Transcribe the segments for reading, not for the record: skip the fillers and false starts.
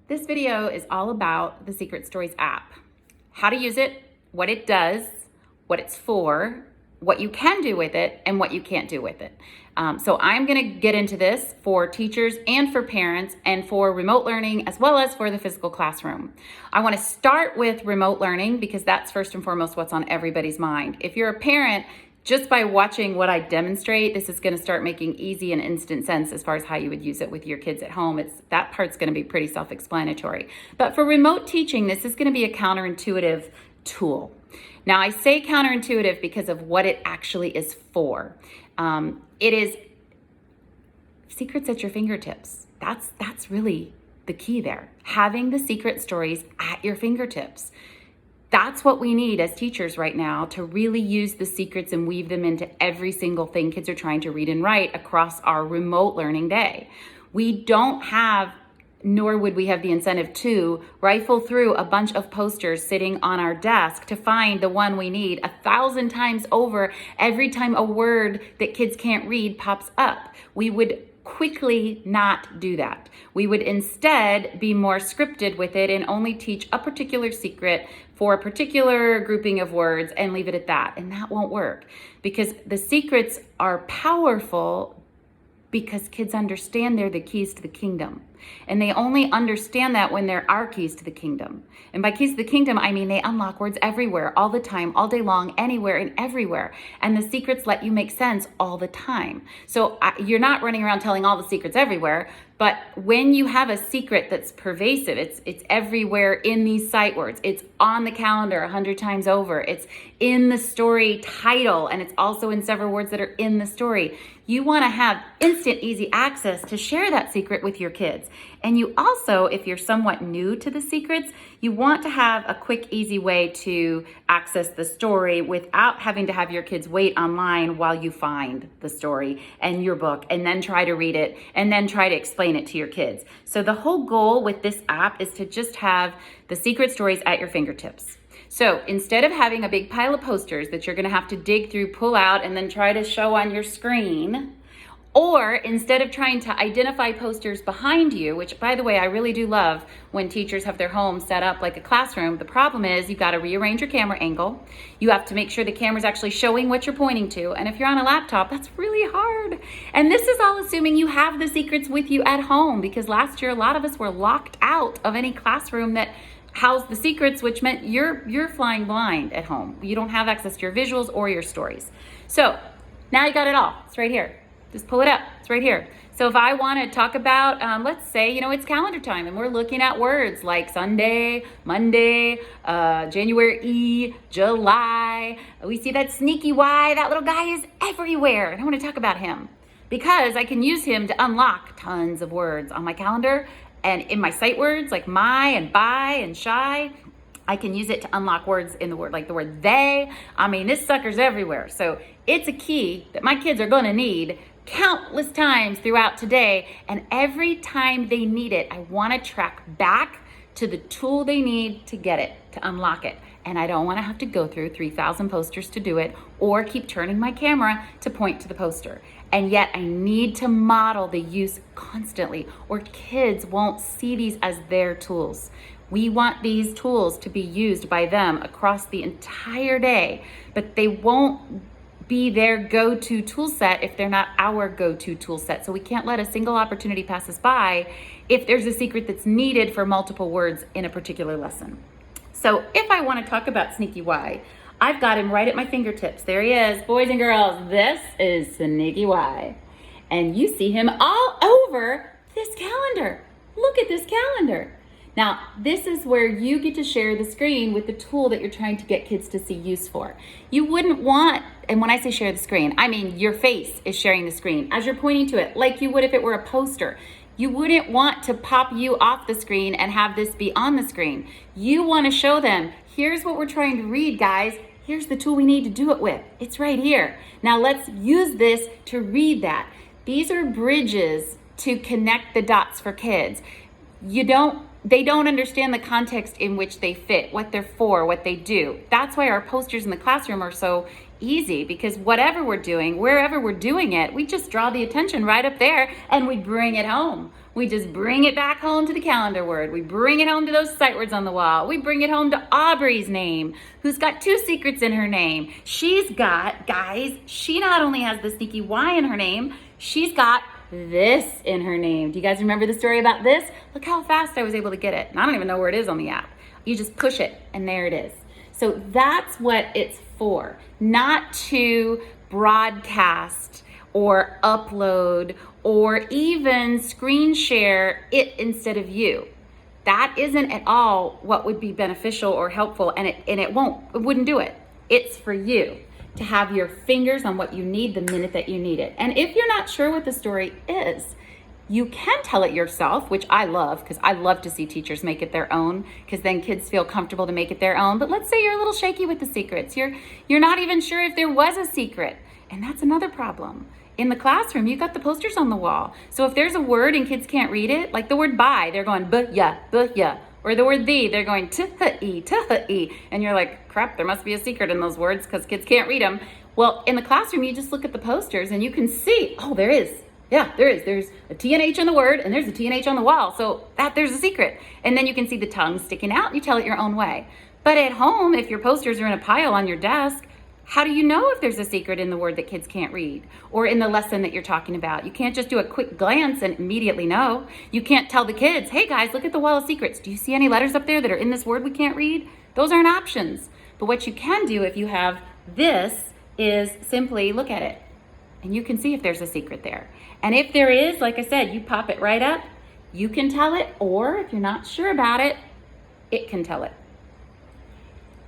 This video is all about the Secret Stories app, how to use it, what it does, what it's for, what you can do with it, and what you can't do with it. So I'm gonna get into this for teachers and for parents and for remote learning as well as for the physical classroom. I wanna start with remote learning because that's first and foremost what's on everybody's mind. If you're a parent, just by watching what I demonstrate, this is gonna start making easy and instant sense as far as how you would use it with your kids at home. That part's gonna be pretty self-explanatory. But for remote teaching, this is gonna be a counterintuitive tool. Now I say counterintuitive because of what it actually is for. It is secrets at your fingertips. That's really the key there. Having the secret stories at your fingertips. That's what we need as teachers right now, to really use the secrets and weave them into every single thing kids are trying to read and write across our remote learning day. We don't have, nor would we have the incentive to, rifle through a bunch of posters sitting on our desk to find the one we need 1,000 times over every time a word that kids can't read pops up. We would quickly not do that. We would instead be more scripted with it and only teach a particular secret for a particular grouping of words and leave it at that. And that won't work because the secrets are powerful because kids understand they're the keys to the kingdom. And they only understand that when there are keys to the kingdom. And by keys to the kingdom, I mean they unlock words everywhere, all the time, all day long, anywhere and everywhere. And the secrets let you make sense all the time. So you're not running around telling all the secrets everywhere, but when you have a secret that's pervasive, it's everywhere in these sight words. It's on the calendar 100 times over. It's in the story title, and it's also in several words that are in the story. You want to have instant, easy access to share that secret with your kids. And you also, if you're somewhat new to the secrets, you want to have a quick, easy way to access the story without having to have your kids wait online while you find the story and your book and then try to read it and then try to explain it to your kids. So the whole goal with this app is to just have the secret stories at your fingertips. So instead of having a big pile of posters that you're gonna have to dig through, pull out, and then try to show on your screen, or instead of trying to identify posters behind you, which by the way, I really do love when teachers have their home set up like a classroom. The problem is you've got to rearrange your camera angle. You have to make sure the camera's actually showing what you're pointing to. And if you're on a laptop, that's really hard. And this is all assuming you have the secrets with you at home, because last year, a lot of us were locked out of any classroom that housed the secrets, which meant you're flying blind at home. You don't have access to your visuals or your stories. So now you got it all. It's right here. Just pull it up, it's right here. So if I want to talk about, let's say, it's calendar time and we're looking at words like Sunday, Monday, January, July. We see that sneaky Y, that little guy is everywhere. And I want to talk about him because I can use him to unlock tons of words on my calendar and in my sight words like my and by and shy. I can use it to unlock words in the word, like the word they. I mean, this sucker's everywhere. So it's a key that my kids are gonna need countless times throughout today. And every time they need it, I wanna track back to the tool they need to get it, to unlock it. And I don't wanna have to go through 3,000 posters to do it or keep turning my camera to point to the poster. And yet I need to model the use constantly or kids won't see these as their tools. We want these tools to be used by them across the entire day, but they won't be their go-to tool set if they're not our go-to tool set. So we can't let a single opportunity pass us by if there's a secret that's needed for multiple words in a particular lesson. So if I want to talk about Sneaky Y, I've got him right at my fingertips. There he is, boys and girls. This is Sneaky Y. And you see him all over this calendar. Look at this calendar. Now, this is where you get to share the screen with the tool that you're trying to get kids to see use for. You wouldn't want, and when I say share the screen, I mean your face is sharing the screen as you're pointing to it, like you would if it were a poster. You wouldn't want to pop you off the screen and have this be on the screen. You want to show them, here's what we're trying to read, guys. Here's the tool we need to do it with. It's right here. Now let's use this to read that. These are bridges to connect the dots for kids. They don't understand the context in which they fit, what they're for, what they do. That's why our posters in the classroom are so easy because whatever we're doing, wherever we're doing it, we just draw the attention right up there and we bring it home. We just bring it back home to the calendar word. We bring it home to those sight words on the wall. We bring it home to Aubrey's name, who's got 2 secrets in her name. She's got, guys, she not only has the sneaky Y in her name, she's got this in her name. Do you guys remember the story about this? Look how fast I was able to get it. And I don't even know where it is on the app. You just push it and there it is. So that's what it's for, not to broadcast or upload or even screen share it instead of you. That isn't at all what would be beneficial or helpful, and it wouldn't do it. It's for you to have your fingers on what you need the minute that you need it. And if you're not sure what the story is, you can tell it yourself, which I love, because I love to see teachers make it their own, because then kids feel comfortable to make it their own. But let's say you're a little shaky with the secrets. You're not even sure if there was a secret. And that's another problem. In the classroom, you've got the posters on the wall. So if there's a word and kids can't read it, like the word bye, they're going buh-ya. Or the word thee, they're going tuh-e. And you're like, crap, there must be a secret in those words because kids can't read them. Well, in the classroom, you just look at the posters and you can see, oh, there is. Yeah, there is. There's a T and H on the word and there's a T and H on the wall. So there's a secret. And then you can see the tongue sticking out and you tell it your own way. But at home, if your posters are in a pile on your desk, how do you know if there's a secret in the word that kids can't read or in the lesson that you're talking about? You can't just do a quick glance and immediately know. You can't tell the kids, hey guys, look at the wall of secrets. Do you see any letters up there that are in this word we can't read? Those aren't options. But what you can do if you have this is simply look at it and you can see if there's a secret there. And if there is, like I said, you pop it right up, you can tell it, or if you're not sure about it, it can tell it.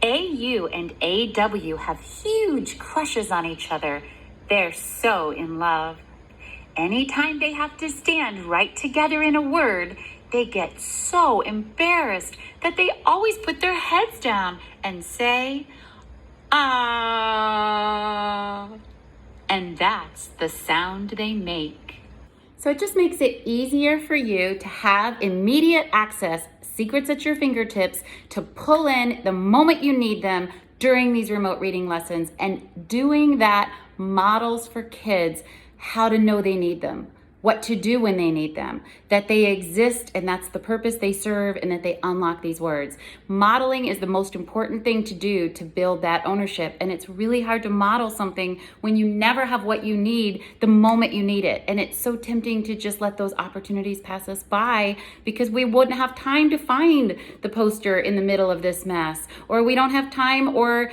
AU and AW have huge crushes on each other. They're so in love. Anytime they have to stand right together in a word, they get so embarrassed that they always put their heads down and say, ah. And that's the sound they make. So it just makes it easier for you to have immediate access, secrets at your fingertips, to pull in the moment you need them during these remote reading lessons. And doing that models for kids how to know they need them, what to do when they need them, that they exist and that's the purpose they serve, and that they unlock these words. Modeling is the most important thing to do to build that ownership. And it's really hard to model something when you never have what you need the moment you need it. And it's so tempting to just let those opportunities pass us by because we wouldn't have time to find the poster in the middle of this mess, or we don't have time or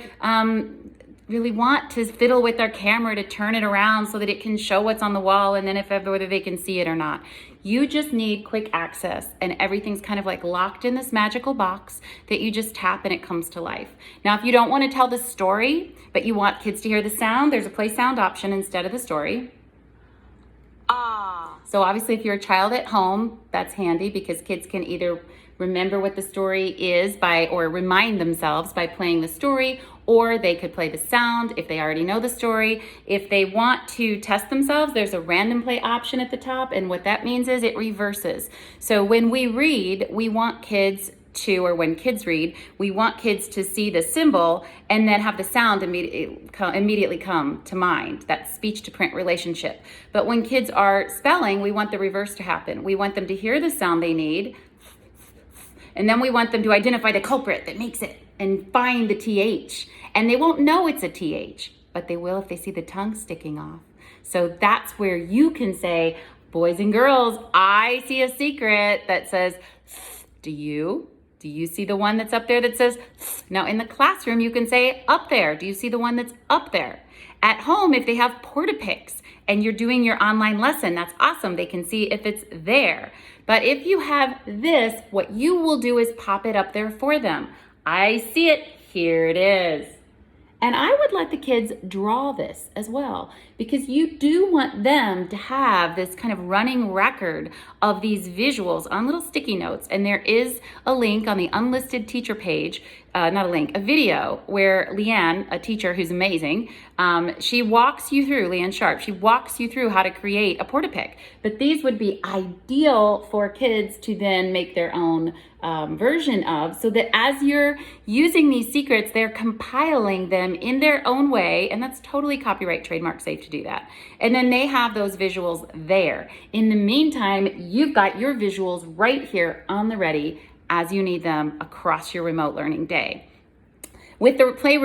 really want to fiddle with our camera to turn it around so that it can show what's on the wall and then if ever whether they can see it or not. You just need quick access and everything's kind of like locked in this magical box that you just tap and it comes to life. Now, if you don't want to tell the story, but you want kids to hear the sound, there's a play sound option instead of the story. Ah. So obviously if you're a child at home, that's handy because kids can either remember what the story is or remind themselves by playing the story, or they could play the sound if they already know the story. If they want to test themselves, there's a random play option at the top, and what that means is it reverses. So when we read, we want kids to, or when kids read, we want kids to see the symbol and then have the sound immediately come to mind, that speech to print relationship. But when kids are spelling, we want the reverse to happen. We want them to hear the sound they need, and then we want them to identify the culprit that makes it and find the TH. And they won't know it's a TH, but they will if they see the tongue sticking off. So that's where you can say, boys and girls, I see a secret that says, do you? Do you see the one that's up there that says, now in the classroom, you can say up there. Do you see the one that's up there? At home, if they have Portapics and you're doing your online lesson, that's awesome. They can see if it's there. But if you have this, what you will do is pop it up there for them. I see it, here it is. And I would let the kids draw this as well, because you do want them to have this kind of running record of these visuals on little sticky notes. And there is a link on the unlisted teacher page a video where Leanne, a teacher who's amazing, she walks you through, Leanne Sharp, she walks you through how to create a porta-pick. But these would be ideal for kids to then make their own version of, so that as you're using these secrets, they're compiling them in their own way, and that's totally copyright trademark safe to do that. And then they have those visuals there. In the meantime, you've got your visuals right here on the ready as you need them across your remote learning day. With the Play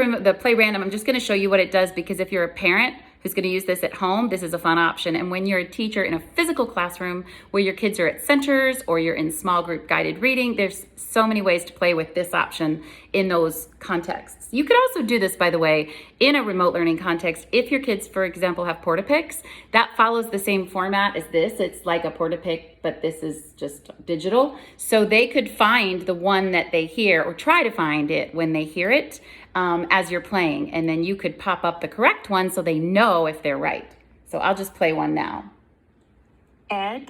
Random, I'm just going to show you what it does, because if you're a parent who's going to use this at home, this is a fun option. And when you're a teacher in a physical classroom where your kids are at centers or you're in small group guided reading, there's so many ways to play with this option in those contexts. You could also do this, by the way, in a remote learning context. If your kids, for example, have porta-picks, that follows the same format as this. It's like a porta-pick, but this is just digital. So they could find the one that they hear, or try to find it when they hear it, as you're playing. And then you could pop up the correct one so they know if they're right. So I'll just play one now. Ed,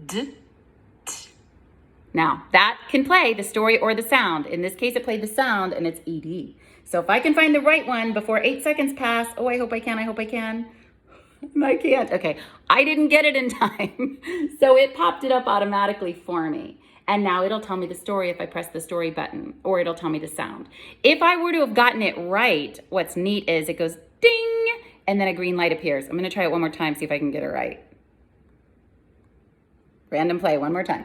d, t. Now, that can play the story or the sound. In this case, it played the sound, and it's ED. So if I can find the right one before 8 seconds pass, oh, I hope I can, I hope I can. I can't. Okay, I didn't get it in time. So it popped it up automatically for me. And now it'll tell me the story if I press the story button, or it'll tell me the sound. If I were to have gotten it right, what's neat is it goes ding, and then a green light appears. I'm gonna try it one more time, see if I can get it right. Random play, one more time.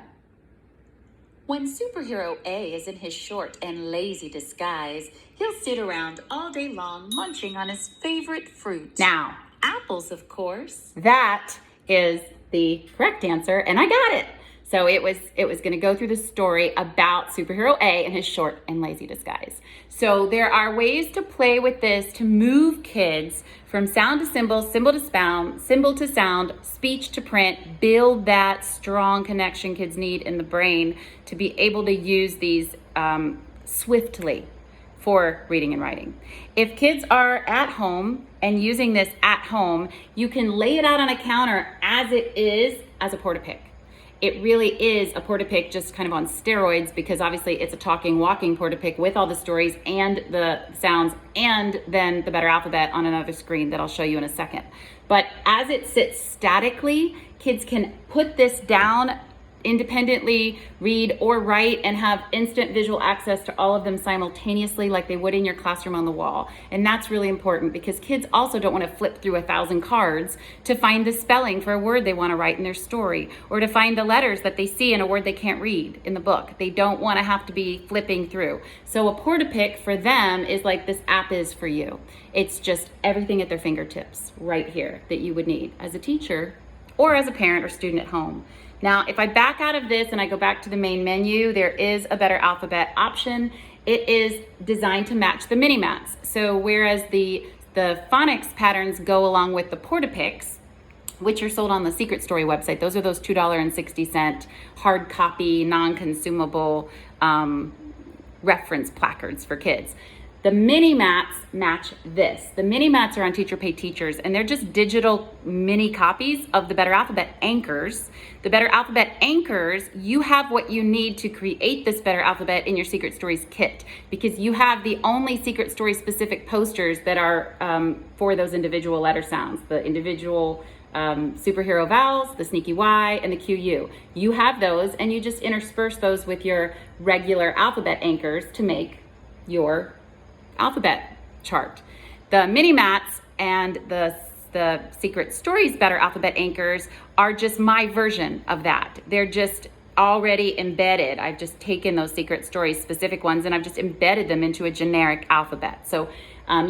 When superhero A is in his short and lazy disguise, he'll sit around all day long munching on his favorite fruit. Now, Apples, of course. that is the correct answer, and I got it. So it was going to go through the story about superhero A and his short and lazy disguise. So there are ways to play with this to move kids from sound to symbol, symbol to sound, speech to print, build that strong connection kids need in the brain to be able to use these swiftly for reading and writing. If kids are at home and using this at home, you can lay it out on a counter as it is as a porta-pick. It really is a porta-pick, just kind of on steroids, because obviously it's a talking, walking porta-pick with all the stories and the sounds, and then the Better Alphabet on another screen that I'll show you in a second. But as it sits statically, kids can put this down, independently read or write, and have instant visual access to all of them simultaneously, like they would in your classroom on the wall. And that's really important, because kids also don't want to flip through 1,000 cards to find the spelling for a word they want to write in their story, or to find the letters that they see in a word they can't read in the book. They don't want to have to be flipping through. So a porta-pick for them is like this app is for you. It's just everything at their fingertips right here that you would need as a teacher or as a parent or student at home. Now, if I back out of this and I go back to the main menu, there is a Better Alphabet option. It is designed to match the mini mats. So whereas the phonics patterns go along with the porta-picks, which are sold on the Secret Story website, those are those $2.60 hard copy, non-consumable reference placards for kids. The mini mats match this. The mini mats are on Teacher Pay Teachers, and they're just digital mini copies of the Better Alphabet anchors. The Better Alphabet anchors, you have what you need to create this Better Alphabet in your Secret Stories kit, because you have the only Secret Story specific posters that are for those individual letter sounds, the individual superhero vowels, the sneaky Y, and the QU. You have those, and you just intersperse those with your regular alphabet anchors to make your alphabet chart. The mini mats and the Secret Stories Better Alphabet anchors are just my version of that. They're just already embedded. I've just taken those Secret Stories specific ones and I've just embedded them into a generic alphabet. So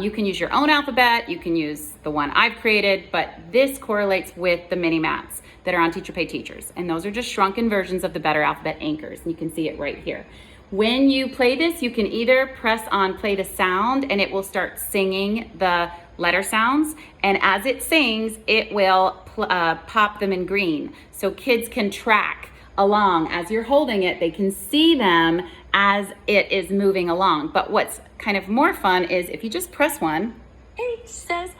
you can use your own alphabet, you can use the one I've created, but this correlates with the mini mats that are on Teacher Pay Teachers. And those are just shrunken versions of the Better Alphabet anchors. And you can see it right here. When you play this, you can either press on play to sound and it will start singing the letter sounds. And as it sings, it will pop them in green. So kids can track along. As you're holding it, they can see them as it is moving along. But what's kind of more fun is if you just press one, H says,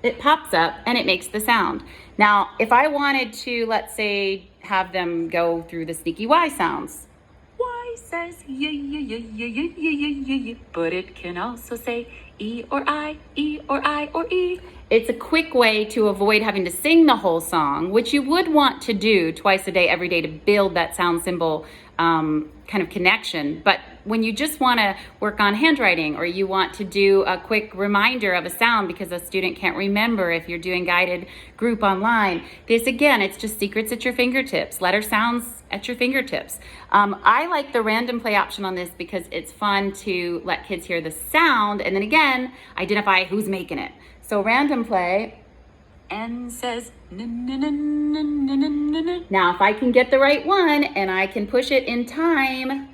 it pops up and it makes the sound. Now, if I wanted to, let's say, have them go through the sneaky Y sounds. Y I says y, but it can also say E or I, E or I or E. It's a quick way to avoid having to sing the whole song, which you would want to do twice a day, every day, to build that sound symbol kind of connection. But when you just want to work on handwriting, or you want to do a quick reminder of a sound because a student can't remember if you're doing guided group online, this again, it's just secrets at your fingertips, letter sounds at your fingertips. I like the random play option on this because it's fun to let kids hear the sound and then again, identify who's making it. So random play. N says n. Now, if I can get the right one and I can push it in time,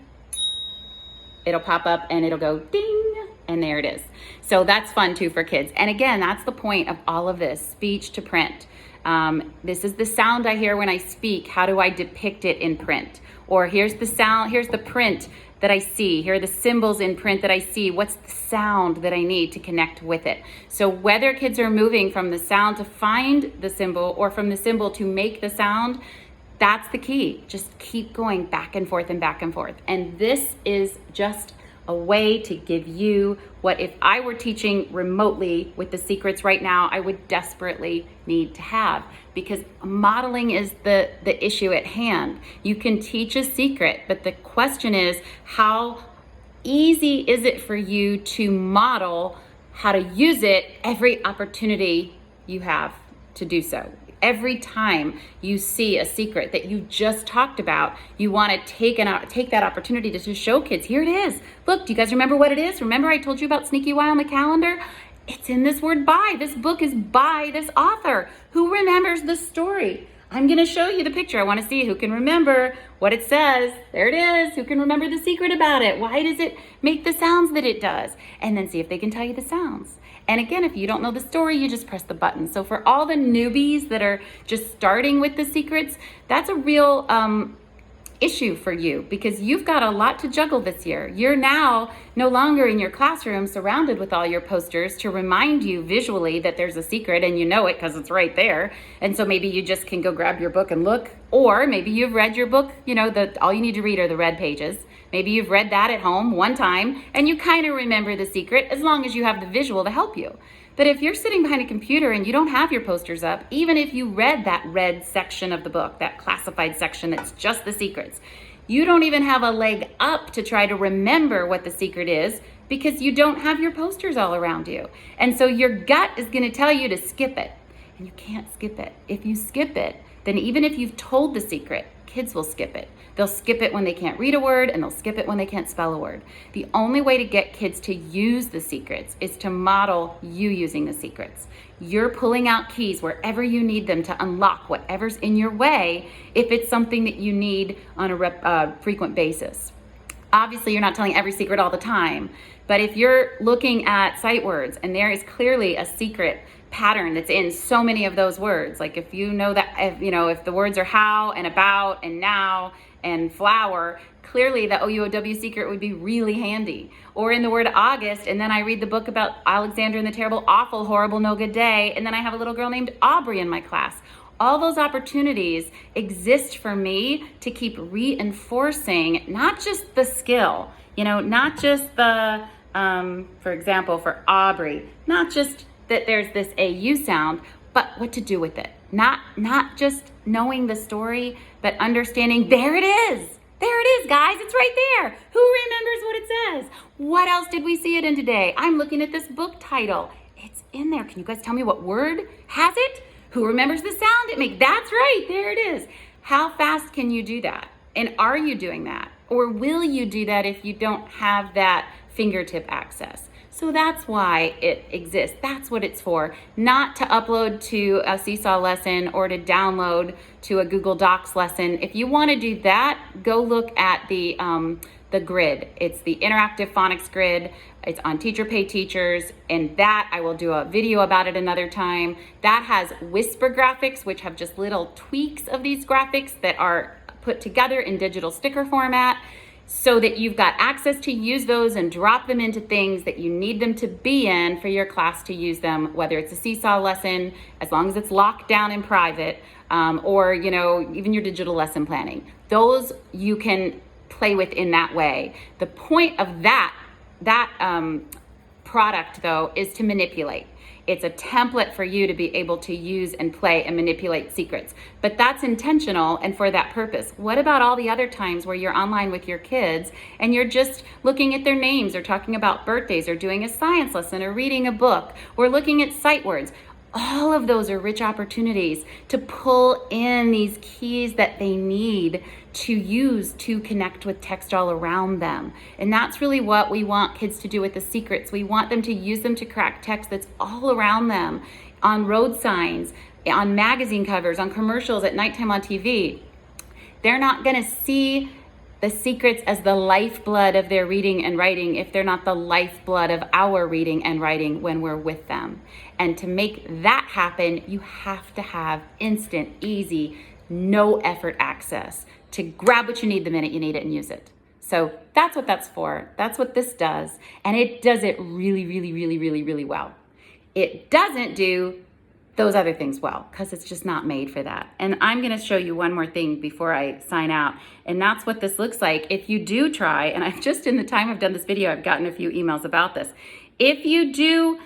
it'll pop up and it'll go ding, and there it is. So that's fun too for kids. And again, that's the point of all of this, speech to print. This is the sound I hear when I speak. How do I depict it in print? Or here's the sound, here's the print that I see. Here are the symbols in print that I see. What's the sound that I need to connect with it? So whether kids are moving from the sound to find the symbol or from the symbol to make the sound, that's the key. Just keep going back and forth and back and forth. And this is just a way to give you what, if I were teaching remotely with the secrets right now, I would desperately need to have, because modeling is the issue at hand. You can teach a secret, but the question is, how easy is it for you to model how to use it every opportunity you have to do so? Every time you see a secret that you just talked about, you want to take that opportunity to just show kids, here it is. Look, do you guys remember what it is? Remember I told you about Sneaky Y on the calendar? It's in this word by. This book is by this author. Who remembers the story? I'm going to show you the picture. I want to see who can remember what it says. There it is. Who can remember the secret about it? Why does it make the sounds that it does? And then see if they can tell you the sounds. And again, if you don't know the story, you just press the button. So for all the newbies that are just starting with the secrets, that's a real issue for you, because you've got a lot to juggle this year. You're now no longer in your classroom surrounded with all your posters to remind you visually that there's a secret, and you know it because it's right there. And so maybe you just can go grab your book and look, or maybe you've read your book, all you need to read are the red pages. Maybe you've read that at home one time and you kind of remember the secret, as long as you have the visual to help you. But if you're sitting behind a computer and you don't have your posters up, even if you read that red section of the book, that classified section that's just the secrets, you don't even have a leg up to try to remember what the secret is, because you don't have your posters all around you. And so your gut is going to tell you to skip it, and you can't skip it. If you skip it, then even if you've told the secret, kids will skip it. They'll skip it when they can't read a word, and they'll skip it when they can't spell a word. The only way to get kids to use the secrets is to model you using the secrets. You're pulling out keys wherever you need them to unlock whatever's in your way, if it's something that you need on a frequent basis. Obviously, you're not telling every secret all the time, but if you're looking at sight words and there is clearly a secret pattern that's in so many of those words, like if you know that, if the words are how and about and now and flower, clearly the OUOW secret would be really handy. Or in the word August, and then I read the book about Alexander and the Terrible, Awful, Horrible, No Good Day, and then I have a little girl named Aubrey in my class. All those opportunities exist for me to keep reinforcing not just the skill, not just the, for example, for Aubrey, not just that there's this AU sound, but what to do with it. Not just knowing the story, but understanding, there it is. There it is, guys. It's right there. Who remembers what it says? What else did we see it in today? I'm looking at this book title. It's in there. Can you guys tell me what word has it? Who remembers the sound it makes? That's right. There it is. How fast can you do that? And are you doing that? Or will you do that if you don't have that fingertip access? So that's why it exists. That's what it's for. Not to upload to a Seesaw lesson or to download to a Google Docs lesson. If you want to do that, go look at the grid. It's the interactive phonics grid. It's on Teacher Pay Teachers, and that I will do a video about it another time. That has whisper graphics, which have just little tweaks of these graphics that are put together in digital sticker format, so that you've got access to use those and drop them into things that you need them to be in for your class to use them, whether it's a Seesaw lesson, as long as it's locked down in private, or even your digital lesson planning. Those you can play with in that way. The point of that product, though, is to manipulate. It's a template for you to be able to use and play and manipulate secrets. But that's intentional and for that purpose. What about all the other times where you're online with your kids and you're just looking at their names or talking about birthdays or doing a science lesson or reading a book or looking at sight words? All of those are rich opportunities to pull in these keys that they need to use to connect with text all around them. And that's really what we want kids to do with the secrets. We want them to use them to crack text that's all around them, on road signs, on magazine covers, on commercials, at nighttime on TV. They're not going to see the secrets as the lifeblood of their reading and writing if they're not the lifeblood of our reading and writing when we're with them. And to make that happen, you have to have instant, easy, no effort access to grab what you need the minute you need it and use it. So that's what that's for. That's what this does. And it does it really, really, really, really, really well. It doesn't do those other things well, because it's just not made for that. And I'm gonna show you one more thing before I sign out, and that's what this looks like if you do try, and I've just, in the time I've done this video, I've gotten a few emails about this. If you do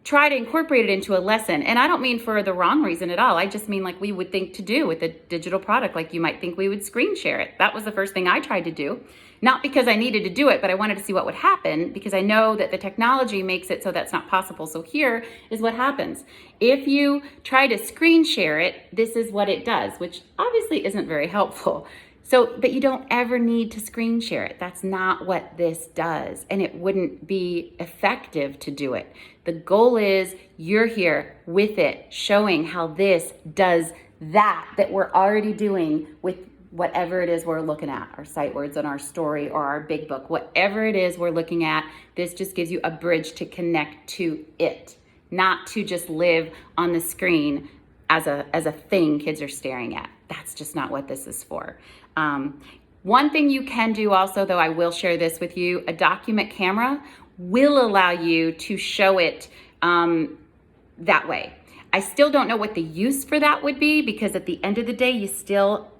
try to incorporate it into a lesson, and I don't mean for the wrong reason at all, I just mean like we would think to do with a digital product, like you might think we would screen share it. That was the first thing I tried to do. Not because I needed to do it, but I wanted to see what would happen, because I know that the technology makes it so that's not possible. So here is what happens. If you try to screen share it, this is what it does, which obviously isn't very helpful. So, but you don't ever need to screen share it. That's not what this does, and it wouldn't be effective to do it. The goal is you're here with it, showing how this does that we're already doing with whatever it is we're looking at, our sight words and our story or our big book, whatever it is we're looking at, this just gives you a bridge to connect to it, not to just live on the screen as a thing kids are staring at. That's just not what this is for. One thing you can do also, though I will share this with you, a document camera will allow you to show it that way. I still don't know what the use for that would be, because at the end of the day, you still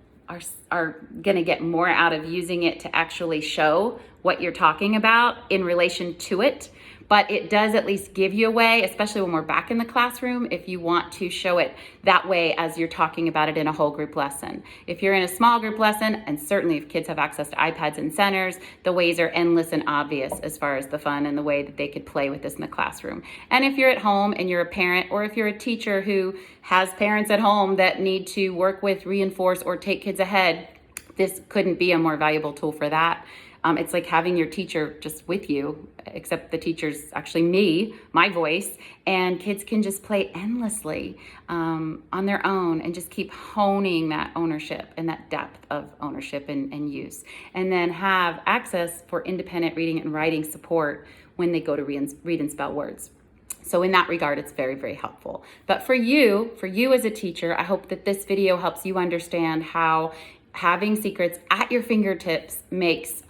are going to get more out of using it to actually show what you're talking about in relation to it. But it does at least give you a way, especially when we're back in the classroom, if you want to show it that way as you're talking about it in a whole group lesson. If you're in a small group lesson, and certainly if kids have access to iPads and centers, the ways are endless and obvious as far as the fun and the way that they could play with this in the classroom. And if you're at home and you're a parent, or if you're a teacher who has parents at home that need to work with, reinforce, or take kids ahead, this couldn't be a more valuable tool for that. It's like having your teacher just with you, except the teacher's actually me, my voice, and kids can just play endlessly on their own and just keep honing that ownership and that depth of ownership and use. And then have access for independent reading and writing support when they go to read and spell words. So in that regard, it's very, very helpful. But for you as a teacher, I hope that this video helps you understand how having secrets at your fingertips makes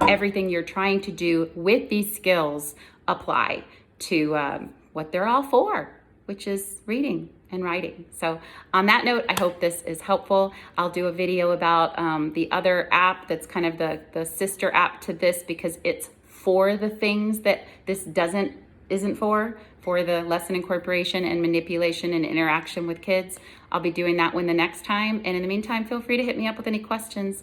everything you're trying to do with these skills apply to what they're all for, which is reading and writing. So on that note, I hope this is helpful. I'll do a video about the other app that's kind of the sister app to this, because it's for the things that this isn't for the lesson incorporation and manipulation and interaction with kids. I'll be doing that the next time. And in the meantime, feel free to hit me up with any questions.